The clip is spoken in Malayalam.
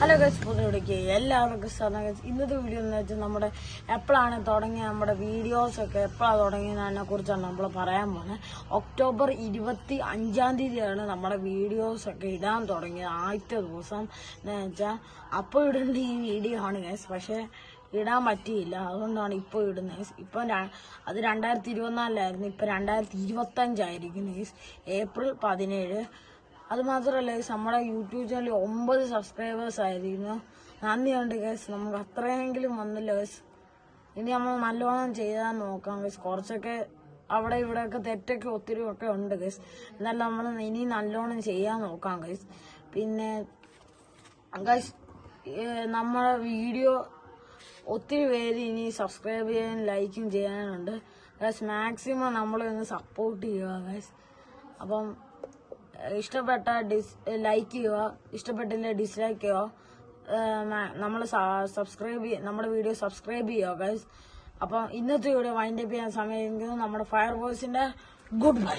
ഹലോ ഗൈസ്, പുതിയവിടേക്ക് എല്ലാവർക്കും സാധാരണ ഗൈസ്. ഇന്നത്തെ വീഡിയോ എന്ന് വെച്ചാൽ നമ്മുടെ എപ്പോഴാണ് തുടങ്ങിയ നമ്മുടെ വീഡിയോസൊക്കെ എപ്പോഴാണ് തുടങ്ങിയതിനെ കുറിച്ചാണ് നമ്മൾ പറയാൻ പോകുന്നത്. ഒക്ടോബർ 25 നമ്മുടെ വീഡിയോസൊക്കെ ഇടാൻ തുടങ്ങിയത്. ആദ്യത്തെ ദിവസം എന്ന് വെച്ചാൽ അപ്പോൾ ഇടേണ്ട ഈ വീഡിയോ ആണ് ഗൈസ്. പക്ഷേ ഇടാൻ പറ്റിയില്ല, അതുകൊണ്ടാണ് ഇപ്പോൾ ഇടുന്നത്. ഇപ്പം അത് 2024 ഇപ്പം 2025 ഗൈസ്. ഏപ്രിൽ 17. അത് മാത്രമല്ല ഗൈസ്, നമ്മുടെ യൂട്യൂബ് ചാനലിൽ 9 സബ്സ്ക്രൈബേഴ്സ് ആയിരുന്നു. നന്ദിയുണ്ട് ഗൈസ്, നമുക്ക് അത്രയെങ്കിലും വന്നില്ല ഗൈസ്. ഇനി നമ്മൾ നല്ലോണം ചെയ്താൽ നോക്കാം ഗൈസ്. കുറച്ചൊക്കെ അവിടെ ഇവിടെയൊക്കെ തെറ്റൊക്കെ ഒത്തിരി ഒക്കെ ഉണ്ട് ഗൈസ്. എന്നാലും നമ്മൾ ഇനി നല്ലോണം ചെയ്യാൻ നോക്കാം ഗൈസ്. പിന്നെ ഗൈസ്, നമ്മുടെ വീഡിയോ ഒത്തിരി പേര് ഇനി സബ്സ്ക്രൈബ് ചെയ്യാൻ ലൈക്കും ചെയ്യാനുണ്ട് ഗൈസ്. മാക്സിമം നമ്മളൊന്ന് സപ്പോർട്ട് ചെയ്യുക ഗൈസ്. അപ്പം ഇഷ്ടപ്പെട്ട ലൈക്ക് ചെയ്യുക, ഇഷ്ടപ്പെട്ടില്ല ഡിസ്ലൈക്ക് ചെയ്യുക. നമ്മൾ നമ്മുടെ വീഡിയോ സബ്സ്ക്രൈബ് ചെയ്യുക ഗൈസ്. അപ്പം ഇന്നത്തെ വീഡിയോ വൈൻഡപ്പ് ചെയ്യാൻ സമയം. നമ്മുടെ ഫയർ ബോയ്സിന്റെ ഗുഡ് ബൈ.